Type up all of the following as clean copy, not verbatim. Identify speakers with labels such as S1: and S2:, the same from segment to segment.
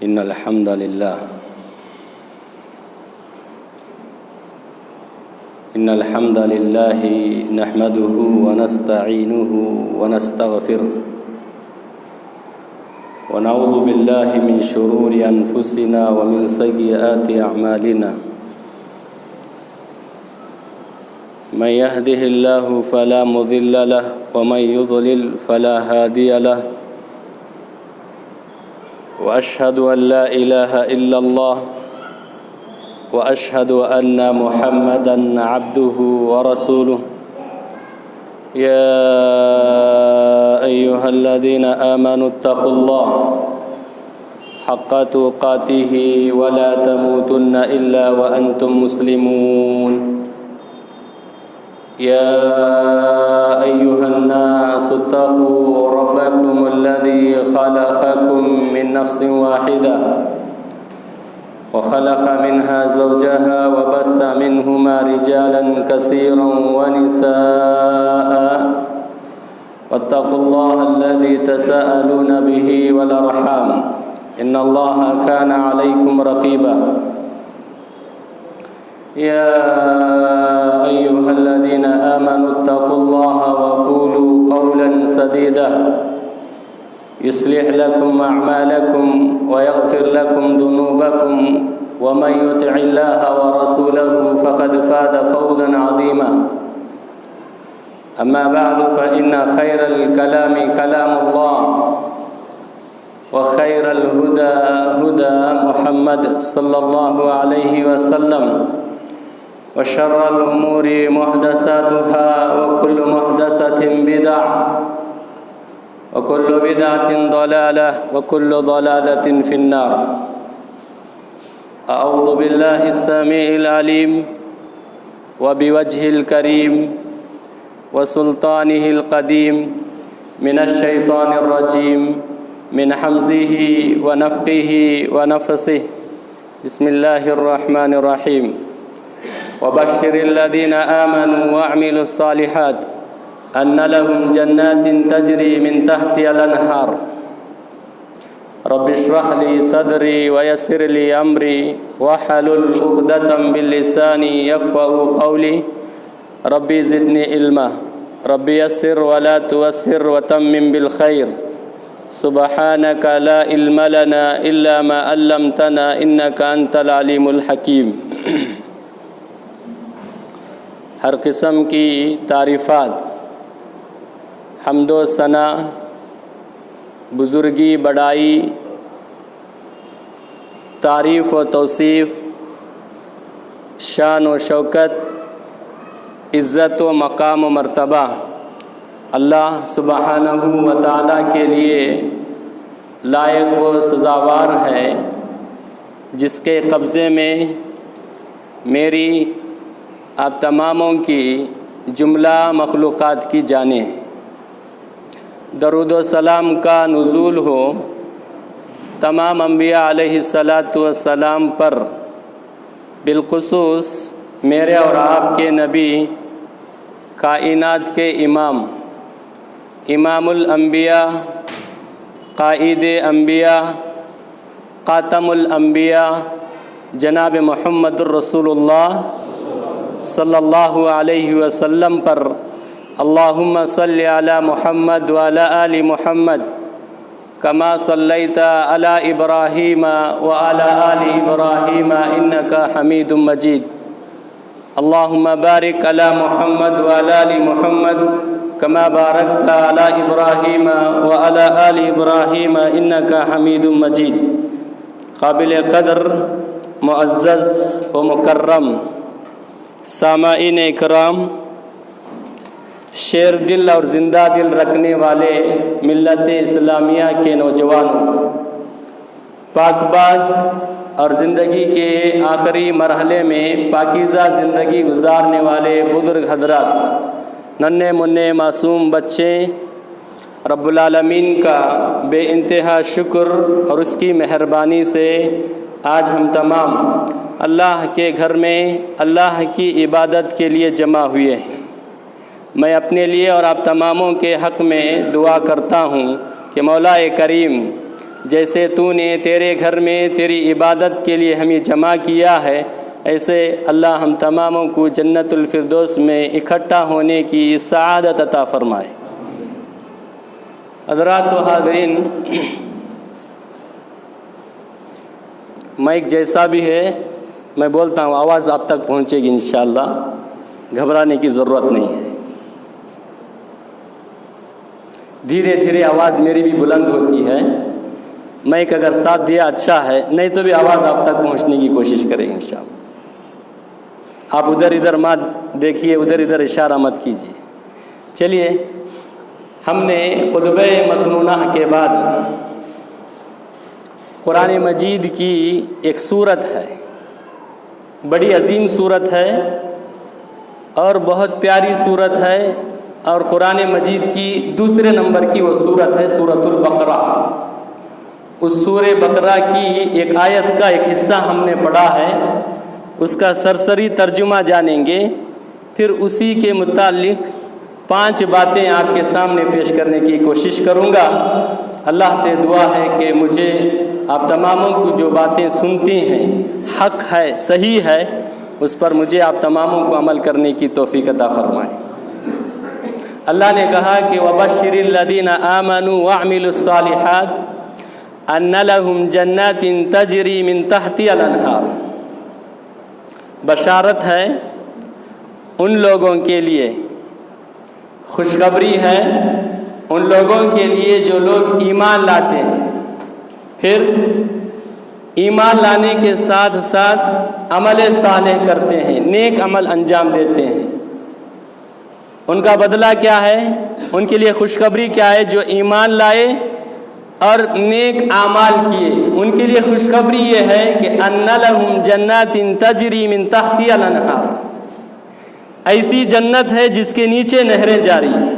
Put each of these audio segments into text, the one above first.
S1: إن الحمد لله نحمده ونستعينه ونستغفره ونعوذ بالله من شرور أنفسنا ومن سيئات أعمالنا من يهده الله فلا مضل له ومن يضلل فلا هادي له وأشهد أن لا إله إلا الله وأشهد أن محمدًا عبده ورسوله يا أيها الذين آمنوا اتقوا الله حق تقاته ولا تموتن إلا وأنتم مسلمون يا أيها الناس اتقوا ربكم الذي خلقكم من نفس واحدة وخلق منها زوجها وبث منهما رجالا كثيرا ونساء واتقوا الله الذي تساءلون به والأرحام إن الله كان عليكم رقيبا يا أيها الذين آمنوا اتقوا الله وقولوا قولا سديدا يصلح لكم أعمالكم ويغفر لكم ذنوبكم ومن يطع الله ورسوله فقد فاز فوزا عظيما أما بعد فإن خير الكلام كلام الله وخير الهدى هدى محمد صلى الله عليه وسلم وشر الأمور محدثاتها وكل محدثة بدعة وكل بدعة ضلالة وكل ضلالة في النار أعوذ بالله السميع العليم وبوجهه الكريم وسلطانه القديم من الشيطان الرجيم من حمزه ونفخه ونفثه بسم الله الرحمن الرحيم وبشر الذين آمنوا وعملوا الصالحات أن لهم جنات تجري من تحتها الأنهار رب اشرح لي صدري ويسر لي أمري واحلل عقدة من لساني يفقهوا قولي ربي زدني علما ربي يسر ولا تيسر وتمم بالخير سبحانك لا علم لنا إلا ما علمتنا إنك أنت العليم الحكيم ہر قسم کی تعریفات حمد و ثنا بزرگی بڑائی تعریف و توصیف شان و شوکت عزت و مقام و مرتبہ اللہ سبحانہ و تعالیٰ کے لیے لائق و سزاوار ہے جس کے قبضے میں میری آپ تماموں کی جملہ مخلوقات کی جانیں درود و سلام کا نزول ہو تمام انبیاء علیہ السلام پر بالخصوص میرے اور آپ کے نبی کائنات کے امام الانبیاء قائد انبیاء خاتم الانبیاء جناب محمد الرسول اللہ صلی اللہ علیہ وسلم پر اللہم صلی علی محمد وعلی آل محمد کما صلیت علی ابراہیم وعلی آل ابراہیم انکا حمید مجید اللہم بارک علی محمد وعلی آل محمد کما بارکت علی ابراہیم وعلی آل ابراہیم انکا حمید مجید قابل قدر معزز و مکرم سامعین اکرام شیر دل اور زندہ دل رکھنے والے ملت اسلامیہ کے نوجوانوں پاک باز اور زندگی کے آخری مرحلے میں پاکیزہ زندگی گزارنے والے بزرگ حضرات ننھے منھے معصوم بچے رب العالمین کا بے انتہا شکر اور اس کی مہربانی سے آج ہم تمام اللہ کے گھر میں اللہ کی عبادت کے لیے جمع ہوئے ہیں میں اپنے لیے اور آپ تماموں کے حق میں دعا کرتا ہوں کہ مولا کریم جیسے تو نے تیرے گھر میں تیری عبادت کے لیے ہمیں جمع کیا ہے، ایسے اللہ ہم تماموں کو جنت الفردوس میں اکٹھا ہونے کی سعادت عطا فرمائے۔ حضرات و حاضرین، مائک جیسا بھی ہے میں بولتا ہوں، آواز آپ تک پہنچے گی انشاءاللہ، گھبرانے کی ضرورت نہیں ہے۔ دھیرے دھیرے آواز میری بھی بلند ہوتی ہے، مائک اگر ساتھ دیا اچھا ہے، نہیں تو بھی آواز آپ تک پہنچنے کی کوشش کریں گے انشاءاللہ۔ آپ ادھر ادھر مت دیکھیے، ادھر ادھر اشارہ مت کیجیے۔ چلیے، ہم نے خطبہ مسنونہ کے بعد قرآن مجید کی ایک سورت ہے، بڑی عظیم سورت ہے اور بہت پیاری سورت ہے، اور قرآن مجید کی دوسرے نمبر کی وہ سورت ہے سورۃ البقرہ۔ اس سورہ بقرہ کی ایک آیت کا ایک حصہ ہم نے پڑھا ہے، اس کا سرسری ترجمہ جانیں گے، پھر اسی کے متعلق 5 باتیں آپ کے سامنے پیش کرنے کی کوشش کروں گا۔ اللہ سے دعا ہے کہ مجھے آپ تماموں کو جو باتیں سنتی ہیں حق ہے، صحیح ہے، اس پر مجھے آپ تماموں کو عمل کرنے کی توفیق عطا فرمائے۔ اللہ نے کہا کہ وَبَشِّرِ الَّذِينَ آمَنُوا وَعَمِلُوا الصَّالِحَاتِ أَنَّ لَهُمْ جَنَّاتٍ تَجْرِي مِن تَحْتِهَا الْأَنْهَارُ، بشارت ہے ان لوگوں کے لیے، خوشخبری ہے ان لوگوں کے لیے جو لوگ ایمان لاتے ہیں، پھر ایمان لانے کے ساتھ ساتھ عمل صالح کرتے ہیں، نیک عمل انجام دیتے ہیں۔ ان کا بدلہ کیا ہے؟ ان کے لیے خوشخبری کیا ہے؟ جو ایمان لائے اور نیک اعمال کیے، ان کے لیے خوشخبری یہ ہے کہ ان لہم جنات تجری من تحتها الانہار، ایسی جنت ہے جس کے نیچے نہریں جاری ہیں۔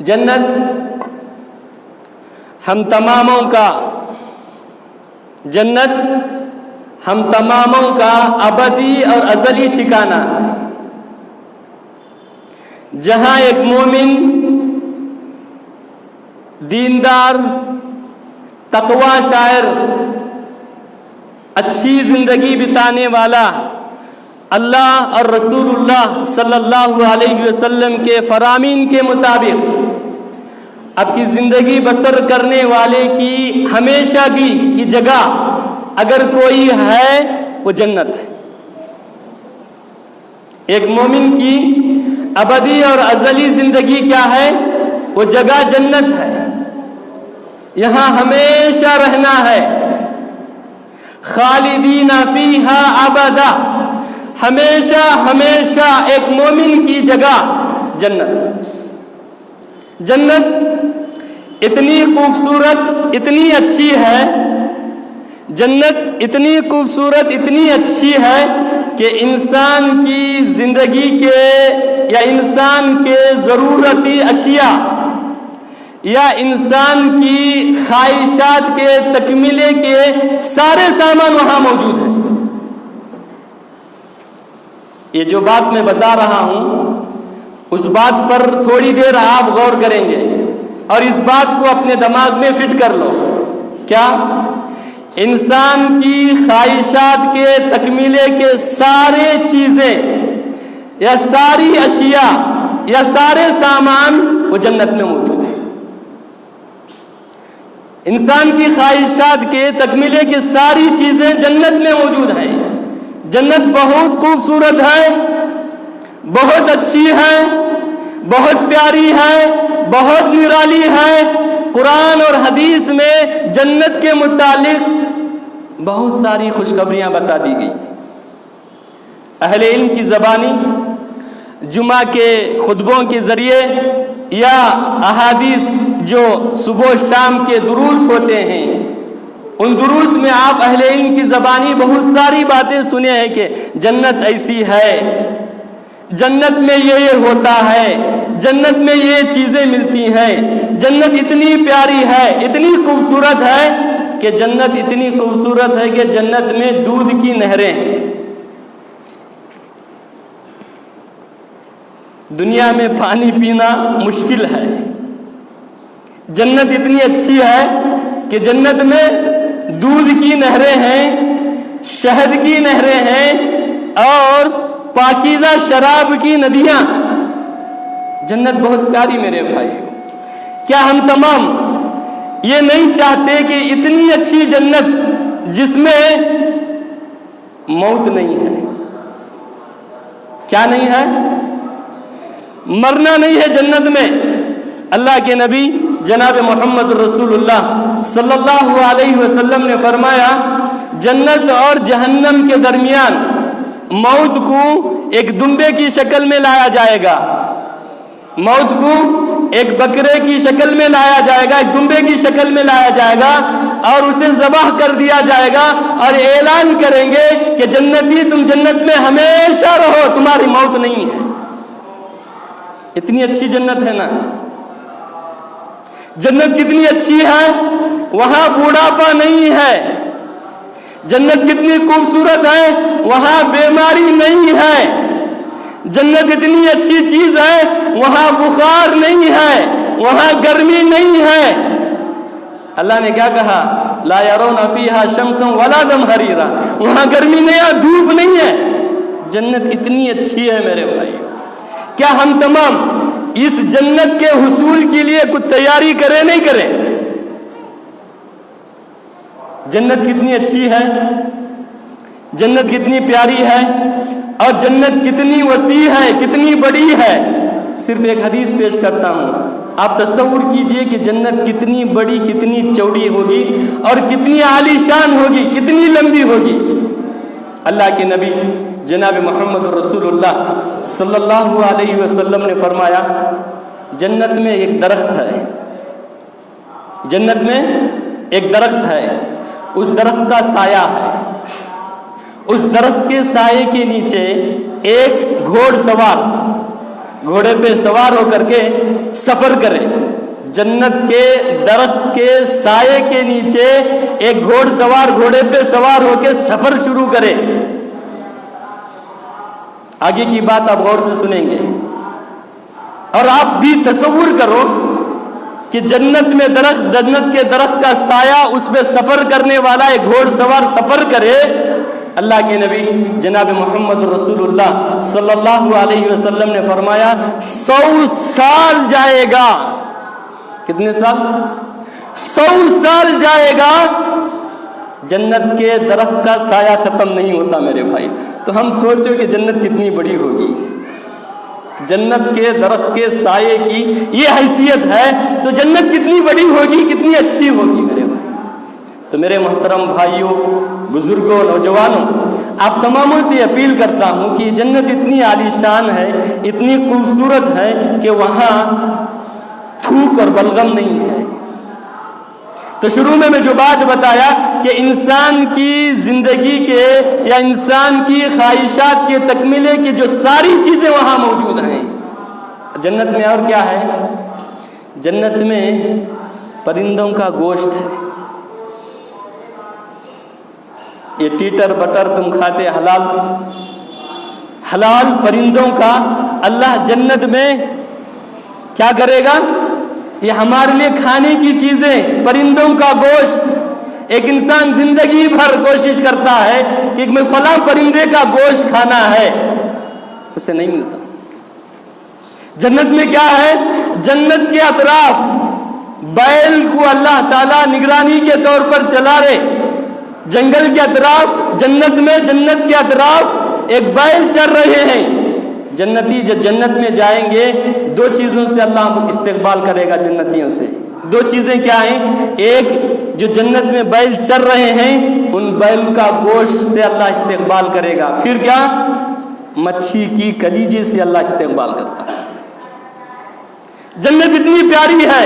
S1: جنت ہم تماموں کا، جنت ہم تماموں کا ابدی اور ازلی ٹھکانہ ہے، جہاں ایک مومن، دیندار، تقوی شاعر، اچھی زندگی بتانے والا، اللہ اور رسول اللہ صلی اللہ علیہ وسلم کے فرامین کے مطابق اب کی زندگی بسر کرنے والے کی ہمیشہ کی جگہ اگر کوئی ہے وہ جنت ہے۔ ایک مومن کی ابدی اور ازلی زندگی کیا ہے؟ وہ جگہ جنت ہے، یہاں ہمیشہ رہنا ہے، خالدین فیہا ابدا، ہمیشہ ہمیشہ ایک مومن کی جگہ جنت۔ جنت اتنی خوبصورت، اتنی اچھی ہے، جنت اتنی خوبصورت، اتنی اچھی ہے کہ انسان کی زندگی کے یا انسان کے ضرورتی اشیاء یا انسان کی خواہشات کے تکمیلے کے سارے سامان وہاں موجود ہیں۔ یہ جو بات میں بتا رہا ہوں اس بات پر تھوڑی دیر آپ غور کریں گے اور اس بات کو اپنے دماغ میں فٹ کر لو۔ کیا؟ انسان کی خواہشات کے تکمیلے کے سارے چیزیں یا ساری اشیاء یا سارے سامان وہ جنت میں موجود ہیں۔ انسان کی خواہشات کے تکمیلے کی ساری چیزیں جنت میں موجود ہیں۔ جنت بہت خوبصورت ہے، بہت اچھی ہے، بہت پیاری ہے، بہت نرالی ہے۔ قرآن اور حدیث میں جنت کے متعلق بہت ساری خوشخبریاں بتا دی گئی۔ اہل علم کی زبانی جمعہ کے خطبوں کے ذریعے یا احادیث جو صبح و شام کے دروس ہوتے ہیں، ان دروس میں آپ اہل علم کی زبانی بہت ساری باتیں سنے ہیں کہ جنت ایسی ہے، جنت میں یہ ہوتا ہے، جنت میں یہ چیزیں ملتی ہیں، جنت اتنی پیاری ہے، اتنی خوبصورت ہے کہ جنت اتنی خوبصورت ہے کہ جنت میں دودھ کی نہریں ہیں۔ دنیا میں پانی پینا مشکل ہے، جنت اتنی اچھی ہے کہ جنت میں دودھ کی نہریں ہیں، شہد کی نہریں ہیں اور پاکیزہ شراب کی ندیاں. جنت بہت پیاری میرے بھائیو. کیا ہم تمام یہ نہیں چاہتے کہ اتنی اچھی جنت جس میں موت نہیں ہے؟ کیا نہیں ہے؟ مرنا نہیں ہے جنت میں. اللہ کے نبی جناب محمد رسول اللہ صلی اللہ علیہ وسلم نے فرمایا جنت اور جہنم کے درمیان موت کو ایک دمبے کی شکل میں لایا جائے گا، موت کو ایک بکرے کی شکل میں لایا جائے گا، ایک دمبے کی شکل میں لایا جائے گا اور اسے ذبح کر دیا جائے گا اور اعلان کریں گے کہ جنتی تم جنت میں ہمیشہ رہو، تمہاری موت نہیں ہے. اتنی اچھی جنت ہے نا. جنت کتنی اچھی ہے، وہاں بوڑھاپا نہیں ہے. جنت کتنی خوبصورت ہے، وہاں بیماری نہیں ہے. جنت اتنی اچھی چیز ہے، وہاں بخار نہیں ہے، وہاں گرمی نہیں ہے. اللہ نے کیا کہا؟ لا يرون فيها شمسا ولا زمهريرا. وہاں گرمی نہیں ہے، دھوپ نہیں ہے. جنت اتنی اچھی ہے میرے بھائی. کیا ہم تمام اس جنت کے حصول کے لیے کچھ تیاری کریں نہیں کریں؟ جنت کتنی اچھی ہے، جنت کتنی پیاری ہے اور جنت کتنی وسیع ہے، کتنی بڑی ہے. صرف ایک حدیث پیش کرتا ہوں. آپ تصور کیجئے کہ جنت کتنی بڑی، کتنی چوڑی ہوگی اور کتنی عالی شان ہوگی، کتنی لمبی ہوگی. اللہ کے نبی جناب محمد رسول اللہ صلی اللہ علیہ وسلم نے فرمایا جنت میں ایک درخت ہے، جنت میں ایک درخت ہے، اس درخت کا سایہ ہے. اس درخت کے سائے کے نیچے ایک گھوڑ سوار گھوڑے پہ سوار ہو کر کے سفر کرے. جنت کے درخت کے سائے کے نیچے ایک گھوڑ سوار گھوڑے پہ سوار ہو کے سفر شروع کرے. آگے کی بات آپ غور سے سنیں گے اور آپ بھی تصور کرو کہ جنت میں درخت، جنت کے درخت کا سایہ، اس پہ سفر کرنے والا ایک گھوڑ سوار سفر کرے. اللہ کے نبی جناب محمد رسول اللہ صلی اللہ علیہ وسلم نے فرمایا 100 سال جائے گا. کتنے سال؟ 100 سال جائے گا. جنت کے درخت کا سایہ ختم نہیں ہوتا میرے بھائی. تو ہم سوچو کہ جنت کتنی بڑی ہوگی. جنت کے درخت کے سائے کی یہ حیثیت ہے تو جنت کتنی بڑی ہوگی، کتنی اچھی ہوگی میرے بھائی. تو میرے محترم بھائیوں، بزرگوں، نوجوانوں، آپ تماموں سے اپیل کرتا ہوں کہ جنت اتنی عالی شان ہے، اتنی خوبصورت ہے کہ وہاں تھوک اور بلغم نہیں ہے. تو شروع میں جو بات بتایا کہ انسان کی زندگی کے یا انسان کی خواہشات کے تکمیلے کی جو ساری چیزیں وہاں موجود ہیں. جنت میں اور کیا ہے؟ جنت میں پرندوں کا گوشت ہے. یہ ٹیٹر بٹر تم کھاتے حلال حلال پرندوں کا اللہ جنت میں کیا کرے گا؟ یہ ہمارے لیے کھانے کی چیزیں، پرندوں کا گوشت. ایک انسان زندگی بھر کوشش کرتا ہے کہ میں فلاں پرندے کا گوشت کھانا ہے، اسے نہیں ملتا. جنت میں کیا ہے؟ جنت کے اطراف بیل کو اللہ تعالیٰ نگرانی کے طور پر چلا رہے. جنگل کے اطراف جنت میں، جنت کے اطراف ایک بیل چر رہے ہیں. جنتی جب جنت میں جائیں گے 2 چیزوں سے اللہ استقبال کرے گا جنتیوں سے. 2 چیزیں کیا ہیں؟ ایک جو جنت میں بیل چر رہے ہیں ان بیل کا گوشت سے اللہ استقبال کرے گا. پھر کیا؟ مچھی کی کلیجے سے اللہ استقبال کرتا ہے. جنت اتنی پیاری ہے،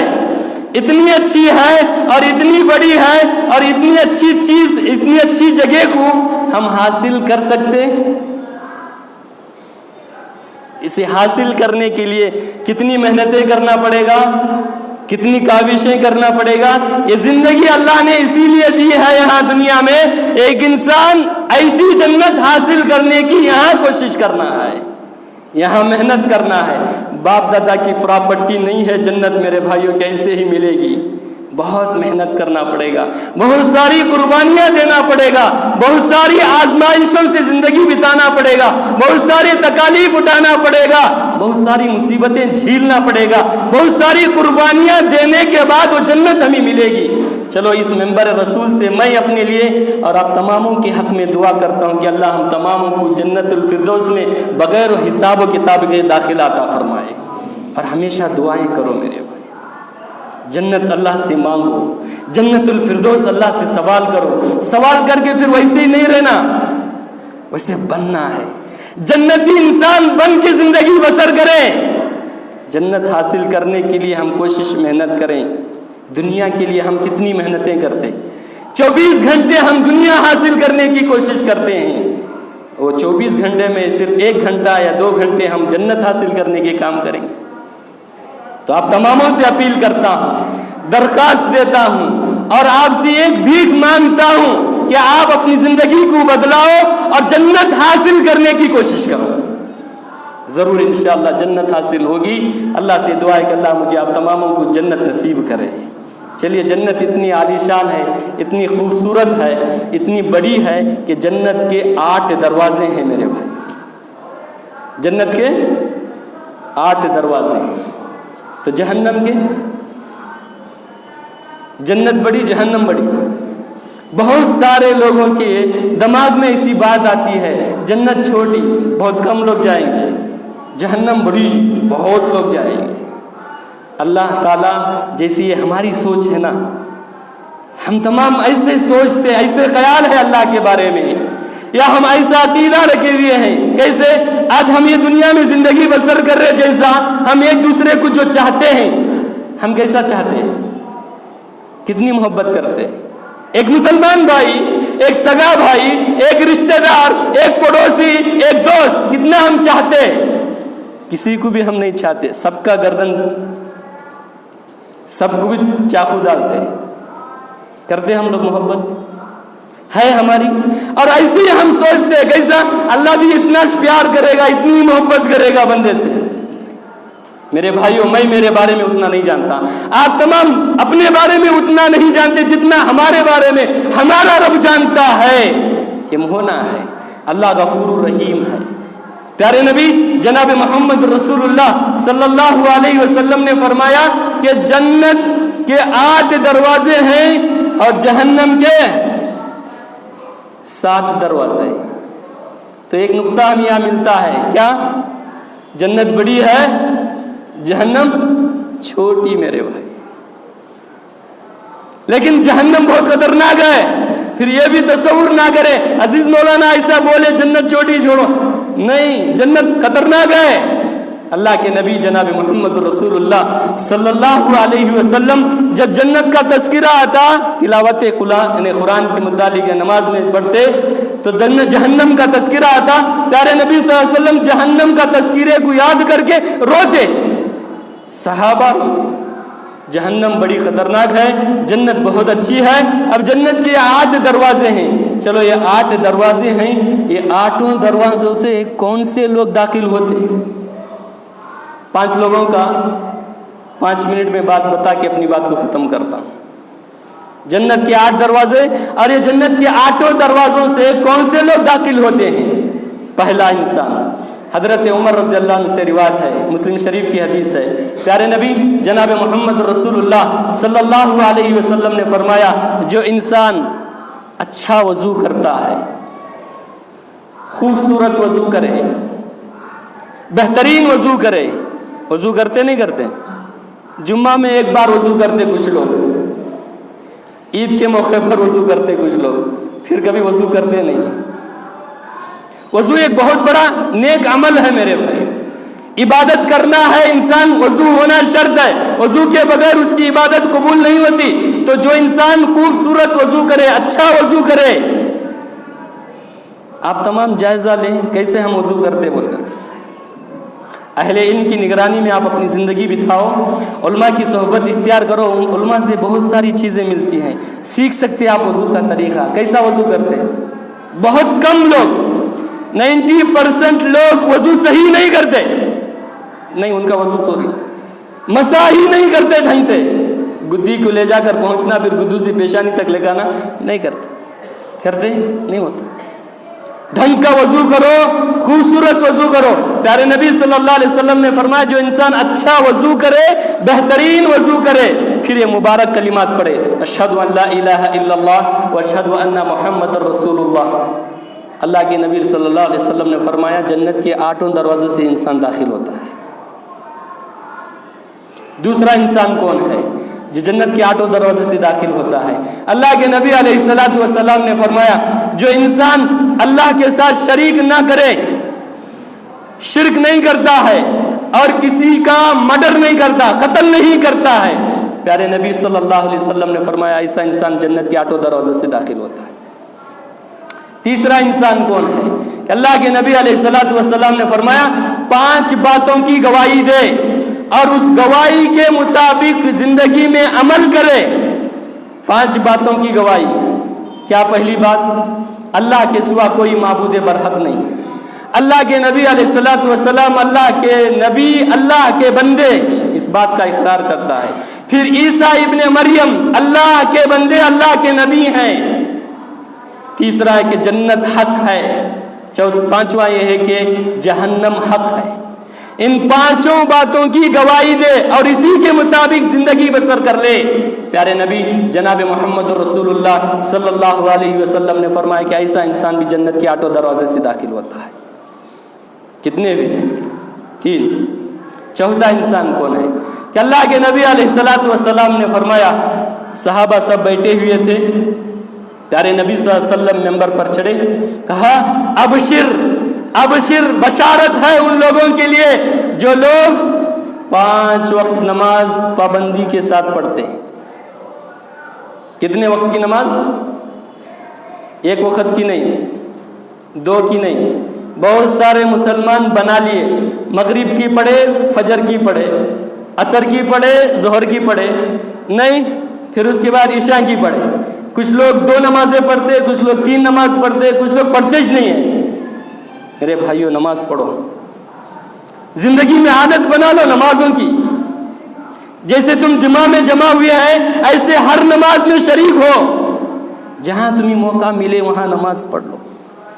S1: اتنی اچھی ہے اور اتنی بڑی ہے اور اتنی اچھی چیز، اتنی اچھی جگہ کو ہم حاصل کر سکتے. اسے حاصل کرنے کے لیے کتنی محنتیں کرنا پڑے گا، کتنی کاوشیں کرنا پڑے گا. یہ زندگی اللہ نے اسی لیے دی ہے یہاں دنیا میں، ایک انسان ایسی جنت حاصل کرنے کی یہاں کوشش کرنا ہے، یہاں محنت کرنا ہے. باپ دادا کی پراپرٹی نہیں ہے جنت میرے بھائیوں، کیسے ہی ملے گی. بہت محنت کرنا پڑے گا، بہت ساری قربانیاں دینا پڑے گا، بہت ساری آزمائشوں سے زندگی بتانا پڑے گا، بہت سارے تکالیف اٹھانا پڑے گا، بہت ساری مصیبتیں جھیلنا پڑے گا، بہت ساری قربانیاں دینے کے بعد وہ جنت ہمیں ملے گی۔ چلو اس منبر رسول سے میں اپنے لیے اور آپ تماموں کے حق میں دعا کرتا ہوں کہ اللہ ہم تماموں کو جنت الفردوس میں بغیر حساب و کتاب کے داخلہ عطا فرمائے۔ اور ہمیشہ دعائیں کرو میرے بھائی، جنت اللہ سے مانگو، جنت الفردوس اللہ سے سوال کرو، سوال کر کے پھر ویسے ہی نہیں رہنا، ویسے بننا ہے، جنتی انسان بن کے زندگی بسر کریں۔ جنت حاصل کرنے کے لیے ہم کوشش محنت کریں۔ دنیا کے لیے ہم کتنی محنتیں کرتے، 24 گھنٹے ہم دنیا حاصل کرنے کی کوشش کرتے ہیں، وہ 24 گھنٹے میں صرف 1 گھنٹہ یا 2 گھنٹے ہم جنت حاصل کرنے کے کام کریں۔ تو آپ تماموں سے اپیل کرتا ہوں، درخواست دیتا ہوں اور آپ سے ایک بھیک مانگتا ہوں کہ آپ اپنی زندگی کو بدلاؤ اور جنت حاصل کرنے کی کوشش کرو، ضرور انشاءاللہ جنت حاصل ہوگی۔ اللہ سے دعا ہے کہ اللہ مجھے آپ تماموں کو جنت نصیب کرے۔ چلیے، جنت اتنی عالی شان ہے، اتنی خوبصورت ہے، اتنی بڑی ہے کہ جنت کے 8 دروازے ہیں میرے بھائی، جنت کے 8 دروازے ہیں۔ تو جہنم کے، جنت بڑی جہنم بڑی، بہت سارے لوگوں کے دماغ میں ایسی بات آتی ہے جنت چھوٹی، بہت کم لوگ جائیں گے، جہنم بڑی، بہت لوگ جائیں گے۔ اللہ تعالیٰ جیسی یہ ہماری سوچ ہے نا، ہم تمام ایسے سوچتے، ایسے خیال ہے اللہ کے بارے میں، یا ہم ایسا عقیدہ رکھے ہوئے ہیں، کیسے آج ہم یہ دنیا میں زندگی بسر کر رہے، جیسا ہم ایک دوسرے کو جو چاہتے ہیں، ہم کیسا چاہتے ہیں، کتنی محبت کرتے ہیں، ایک مسلمان بھائی، ایک سگا بھائی، ایک رشتہ دار، ایک پڑوسی، ایک دوست، کتنا ہم چاہتے ہیں۔ کسی کو بھی ہم نہیں چاہتے، سب کا گردن، سب کو بھی چاقو ڈالتے، کرتے ہم لوگ محبت ہے ہماری، اور ایسے ہی ہم سوچتے ہیں کیسا اللہ بھی اتنا پیار کرے گا، اتنی محبت کرے گا بندے سے۔ میرے بھائیوں، میں میرے بارے میں اتنا نہیں جانتا، آپ تمام اپنے بارے میں اتنا نہیں جانتے جتنا ہمارے بارے میں ہمارا رب جانتا ہے۔ یہ ہونا ہے، اللہ غفور الرحیم ہے۔ پیارے نبی جناب محمد رسول اللہ صلی اللہ علیہ وسلم نے فرمایا کہ جنت کے 8 دروازے ہیں اور جہنم کے 7 دروازے۔ تو ایک نقطہ ہمیں یہاں ملتا ہے، کیا؟ جنت بڑی ہے، جہنم چھوٹی میرے بھائی، لیکن جہنم بہت خطرناک ہے۔ پھر یہ بھی تصور نہ کرے عزیز مولانا ایسا بولے جنت چھوٹی چھوڑو، نہیں، جنت خطرناک ہے۔ اللہ کے نبی جناب محمد رسول اللہ صلی اللہ علیہ وسلم جب جنت کا تذکرہ آتا، تلاوت قرآن کے متعلق نماز میں پڑھتے تو جہنم کا تذکرہ آتا، پیارے نبی صلی اللہ علیہ وسلم جہنم کا تذکرے کو یاد کر کے روتے، صحابہ روتے۔ جہنم بڑی خطرناک ہے، جنت بہت اچھی ہے۔ اب جنت کے 8 دروازے ہیں، چلو یہ 8 دروازے ہیں، یہ 8 دروازوں سے کون سے لوگ داخل ہوتے؟ 5 لوگوں کا 5 منٹ میں بات بتا کے اپنی بات کو ختم کرتا ہوں۔ جنت کے 8 دروازے، اور یہ جنت کے 8 دروازوں سے کون سے لوگ داخل ہوتے ہیں؟ پہلا انسان، حضرت عمر رضی اللہ عنہ سے روایت ہے، مسلم شریف کی حدیث ہے، پیارے نبی جناب محمد رسول اللہ صلی اللہ علیہ وسلم نے فرمایا، جو انسان اچھا وضو کرتا ہے، خوبصورت وضو کرے، بہترین وضو کرے، وضو کرتے نہیں کرتے، جمعہ میں ایک بار وضو کرتے کچھ لوگ، عید کے موقع پر وضو کرتے کچھ لوگ، پھر کبھی وضو کرتے نہیں۔ وضو ایک بہت بڑا نیک عمل ہے میرے بھائی، عبادت کرنا ہے انسان، وضو ہونا شرط ہے، وضو کے بغیر اس کی عبادت قبول نہیں ہوتی۔ تو جو انسان خوبصورت وضو کرے، اچھا وضو کرے، آپ تمام جائزہ لیں کیسے ہم وضو کرتے بول کر، اہل علم کی نگرانی میں آپ اپنی زندگی بتاؤ، علماء کی صحبت اختیار کرو، علماء سے بہت ساری چیزیں ملتی ہیں، سیکھ سکتے آپ وضو کا طریقہ، کیسا وضو کرتے ہیں۔ بہت کم لوگ، 90% لوگ وضو صحیح نہیں کرتے، نہیں ان کا وضو سوری مسا ہی نہیں کرتے ڈھنگ سے، گدی کو لے جا کر پہنچنا پھر گدو سے پیشانی تک لے جانا نہیں کرتے نہیں ہوتا. ڈھنگ کا وضو کرو, خوبصورت وضو کرو. پیارے نبی صلی اللہ علیہ وسلم نے فرمایا جو انسان اچھا وضو کرے, بہترین وضو کرے, پھر یہ مبارک کلمات پڑھے, اشہد ان لا الہ الا اللہ واشہد ان محمد رسول اللہ. اللہ کے نبی صلی اللہ علیہ وسلم نے فرمایا جنت کے 8 دروازوں سے انسان داخل ہوتا ہے. دوسرا انسان کون ہے جو جنت کے 8 دروازے سے داخل ہوتا ہے؟ اللہ کے نبی علیہ الصلوۃ والسلام نے فرمایا جو انسان اللہ کے ساتھ شریک نہ کرے, شرک نہیں کرتا ہے اور کسی کا مرڈر نہیں کرتا, قتل نہیں کرتا ہے, پیارے نبی صلی اللہ علیہ وسلم نے فرمایا ایسا انسان جنت کے 8 دروازے سے داخل ہوتا ہے. تیسرا انسان کون ہے؟ کہ اللہ کے نبی علیہ الصلوۃ والسلام نے فرمایا 5 باتوں کی گواہی دے اور اس گواہی کے مطابق زندگی میں عمل کرے. 5 باتوں کی گواہی. کیا پہلی بات؟ اللہ کے سوا کوئی معبود برحق نہیں. اللہ کے نبی علیہ الصلوۃ والسلام اللہ کے نبی, اللہ کے بندے, اس بات کا اقرار کرتا ہے. پھر عیسیٰ ابن مریم اللہ کے بندے, اللہ کے نبی ہیں. تیسرا ہے کہ جنت حق ہے. پانچواں یہ ہے کہ جہنم حق ہے. ان 5 باتوں کی گواہی دے اور اسی کے مطابق زندگی بسر کر لے. پیارے نبی جناب محمد رسول اللہ صلی اللہ علیہ وسلم نے فرمایا کہ ایسا انسان بھی جنت کے 8 دروازے سے داخل ہوتا ہے. کتنے بھی ہیں؟ 3. چوتھا انسان کون ہے؟ کہ اللہ کے نبی علیہ الصلوۃ والسلام نے فرمایا, صحابہ سب بیٹھے ہوئے تھے, پیارے نبی صلی اللہ علیہ وسلم ممبر پر چڑھے, کہا ابشر, بشارت ہے ان لوگوں کے لیے جو لوگ 5 وقت نماز پابندی کے ساتھ پڑھتے ہیں. کتنے وقت کی نماز؟ 1 وقت کی نہیں, 2 کی نہیں, بہت سارے مسلمان بنا لیے. مغرب کی پڑھے, فجر کی پڑھے, عصر کی پڑھے, ظہر کی پڑھے, نہیں, پھر اس کے بعد عشاء کی پڑھے. کچھ لوگ 2 نمازیں پڑھتے, کچھ لوگ 3 نماز پڑھتے, کچھ لوگ پڑھتے ہی نہیں ہیں. میرے بھائیوں نماز پڑھو, زندگی میں عادت بنا لو نمازوں کی. جیسے تم جمعہ میں جمع ہوئے ہیں ایسے ہر نماز میں شریک ہو. جہاں تمہیں موقع ملے وہاں نماز پڑھ لو.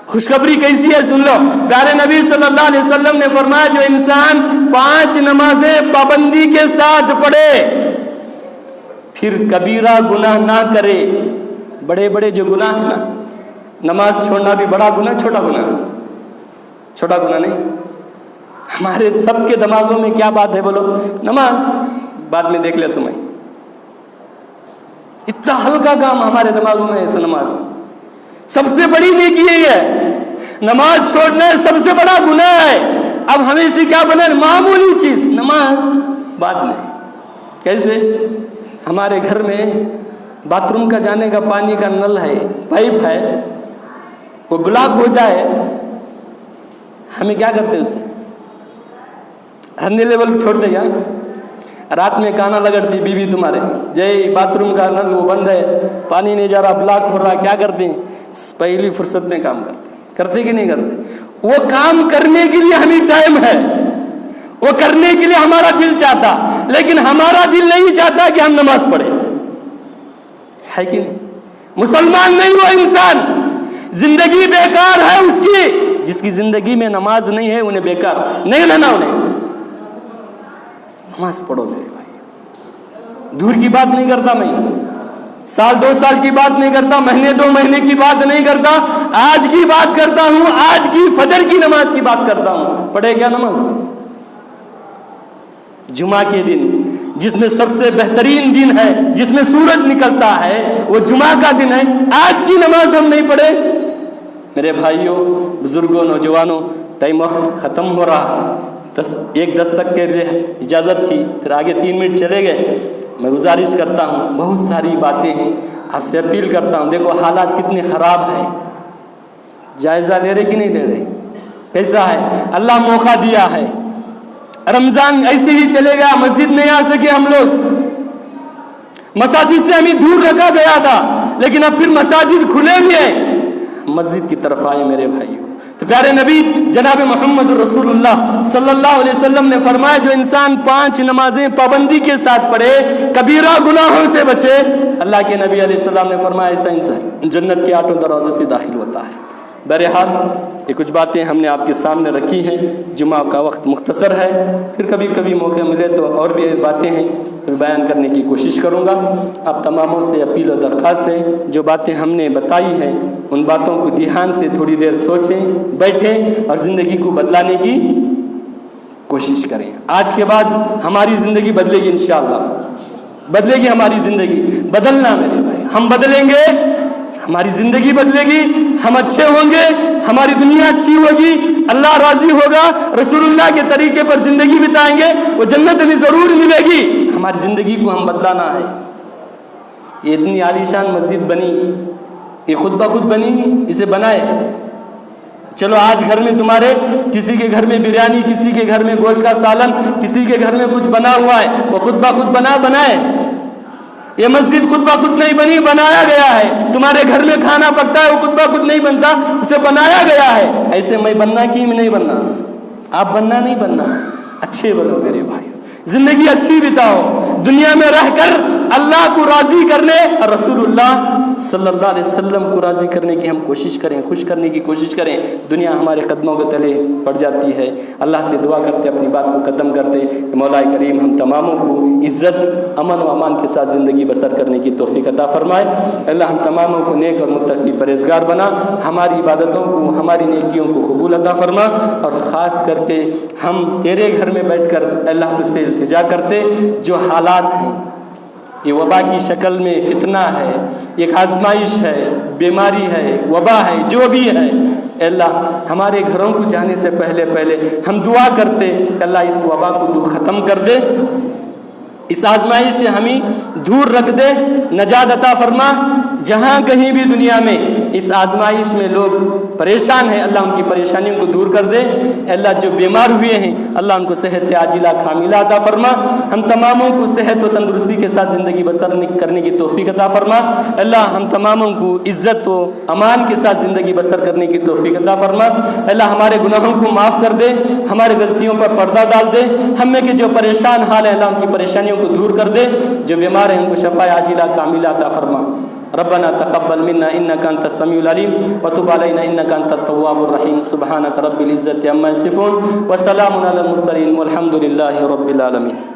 S1: خوشخبری کیسی ہے سن لو. پیارے نبی صلی اللہ علیہ وسلم نے فرمایا جو انسان 5 نمازیں پابندی کے ساتھ پڑھے, پھر کبیرہ گناہ نہ کرے. بڑے بڑے جو گناہ ہیں نا, نماز چھوڑنا بھی بڑا گناہ, چھوٹا گناہ, چھوٹا گناہ نہیں. ہمارے سب کے دماغوں میں کیا بات ہے بولو؟ نماز بعد میں دیکھ لے تمہیں. اتنا ہلکا کام ہمارے دماغوں میں ہے. نماز سب سے بڑی نیکی ہے, نماز چھوڑنا سب سے بڑا گناہ ہے. اب ہمیں سے کیا بنا, معمولی چیز نماز بعد میں. کیسے؟ ہمارے گھر میں باتھ روم کا جانے کا پانی کا نل ہے, پائپ ہے, وہ بلاک ہو جائے, ہمیں کیا کرتے اس سے؟ ہرنے لیول چھوڑ دے گا. رات میں کانا لگڑتی بیوی تمہارے, جے باتھ روم کا نل وہ بند ہے, پانی نہیں جا رہا, بلاک ہو رہا, کیا کرتے ہیں؟ پہلی فرصت میں کام کرتے کہ نہیں کرتے؟ وہ کام کرنے کے لیے ہمیں ٹائم ہے, وہ کرنے کے لیے ہمارا دل چاہتا, لیکن ہمارا دل نہیں چاہتا کہ ہم نماز پڑھیں. ہے کہ نہیں؟ مسلمان نہیں وہ انسان, زندگی بیکار ہے اس کی. جس کی زندگی میں نماز نہیں ہے انہیں بیکار نہیں لینا. انہیں نماز پڑھو میرے بھائی. دور کی بات نہیں کرتا میں, 1-2 سال کی بات نہیں کرتا, مہینے 2 مہینے کی بات نہیں کرتا, آج کی بات کرتا ہوں. آج کی فجر کی نماز کی بات کرتا ہوں. پڑھے کیا نماز؟ جمعہ کے دن جس میں سب سے بہترین دن ہے, جس میں سورج نکلتا ہے, وہ جمعہ کا دن ہے. آج کی نماز ہم نہیں پڑھے. میرے بھائیوں, بزرگوں, نوجوانوں, ٹائم وقت ختم ہو رہا. 10 تک کے لیے اجازت تھی, پھر آگے 3 منٹ چلے گئے. میں گزارش کرتا ہوں, بہت ساری باتیں ہیں, آپ سے اپیل کرتا ہوں. دیکھو حالات کتنے خراب ہیں, جائزہ لے رہے کہ نہیں لے رہے؟ کیسا ہے؟ اللہ موقع دیا ہے. رمضان ایسے ہی چلے گا, مسجد نہیں آ سکے ہم لوگ, مساجد سے ہمیں دور رکھا گیا تھا, لیکن اب پھر مساجد کھلے ہوئے ہیں. مسجد کی طرف آئے میرے بھائیوں, تو پیارے نبی جناب محمد رسول اللہ صلی اللہ علیہ وسلم نے فرمایا جو انسان 5 نمازیں پابندی کے ساتھ پڑھے کبیرہ گناہوں سے بچے، اللہ کے نبی علیہ السلام نے فرمایا ایسا انسان جنت کے 8 دروازے سے داخل ہوتا ہے۔ بہرحال یہ کچھ باتیں ہم نے آپ کے سامنے رکھی ہیں، جمعہ کا وقت مختصر ہے، پھر کبھی کبھی موقع ملے تو اور بھی باتیں ہیں بیان کرنے کی کوشش کروں گا۔ آپ تماموں سے اپیل و درخواست ہے جو باتیں ہم نے بتائی ہیں ان باتوں کو دھیان سے تھوڑی دیر سوچیں، بیٹھیں اور زندگی کو بدلانے کی کوشش کریں۔ آج کے بعد ہماری زندگی بدلے گی، انشاءاللہ بدلے گی ہماری زندگی۔ بدلنا میرے بھائی، ہم بدلیں گے ہماری زندگی بدلے گی، ہم اچھے ہوں گے، ہماری دنیا اچھی ہوگی، اللہ راضی ہوگا، رسول اللہ کے طریقے پر زندگی بتائیں گے، وہ جنت بھی ضرور ملے گی۔ ہماری زندگی کو ہم بدلانا ہے۔ یہ اتنی عالیشان مسجد بنی، یہ خود بخود بنی، اسے بنائے۔ چلو آج گھر میں تمہارے کسی کے گھر میں بریانی، کسی کے گھر میں گوشت کا سالن، کسی کے گھر میں کچھ بنا ہوا ہے، وہ خود بخود بنائے۔ یہ مسجد خود بخود نہیں بنی، بنایا گیا ہے۔ تمہارے گھر میں کھانا پکتا ہے وہ خود بخود نہیں بنتا، اسے بنایا گیا ہے۔ ایسے میں بننا کی میں نہیں بننا، آپ بننا نہیں بننا، اچھے بنو میرے بھائی، زندگی اچھی بتاؤ، دنیا میں رہ کر اللہ کو راضی کرنے اور رسول اللہ صلی اللہ علیہ وسلم کو راضی کرنے کی ہم کوشش کریں، خوش کرنے کی کوشش کریں۔ دنیا ہمارے قدموں کے تلے پڑ جاتی ہے۔ اللہ سے دعا کرتے اپنی بات کو ختم کرتے کہ مولا کریم ہم تماموں کو عزت، امن و امان کے ساتھ زندگی بسر کرنے کی توفیق عطا فرمائے۔ اللہ ہم تماموں کو نیک اور متقی پرہیزگار بنا، ہماری عبادتوں کو، ہماری نیکیوں کو قبول عطا فرما، اور خاص کر کے ہم تیرے گھر میں بیٹھ کر اللہ تجھ سے التجا کرتے جو حالات ہیں، یہ وبا کی شکل میں فتنہ ہے، ایک آزمائش ہے، بیماری ہے، وبا ہے، جو بھی ہے، اے اللہ ہمارے گھروں کو جانے سے پہلے ہم دعا کرتے کہ اللہ اس وبا کو تو ختم کر دے، اس آزمائش سے ہمیں دور رکھ دے، نجات عطا فرما۔ جہاں کہیں بھی دنیا میں اس آزمائش میں لوگ پریشان ہیں، اللہ ان کی پریشانیوں کو دور کر دے۔ اے اللہ جو بیمار ہوئے ہیں اللہ ان کو صحت عاجلہ کاملہ عطا فرما، ہم تماموں کو صحت و تندرستی کے ساتھ زندگی بسر کرنے کی توفیق عطا فرما۔ اللہ ہم تماموں کو عزت و امان کے ساتھ زندگی بسر کرنے کی توفیق عطا فرما۔ اللہ ہمارے گناہوں کو معاف کر دے، ہمارے غلطیوں پر پردہ ڈال دے، ہم میں کے جو پریشان حال ہیں اللہ ان کی پریشانیوں کو دور کر دے، جو بیمار ہیں ان کو شفا عاجلہ کاملہ عطا فرما۔ ربنا تقبل منا انك انت السميع العليم وتب علينا انك انت التواب الرحيم سبحانك رب العزة عما يصفون وسلام على المرسلين والحمد لله رب العالمين۔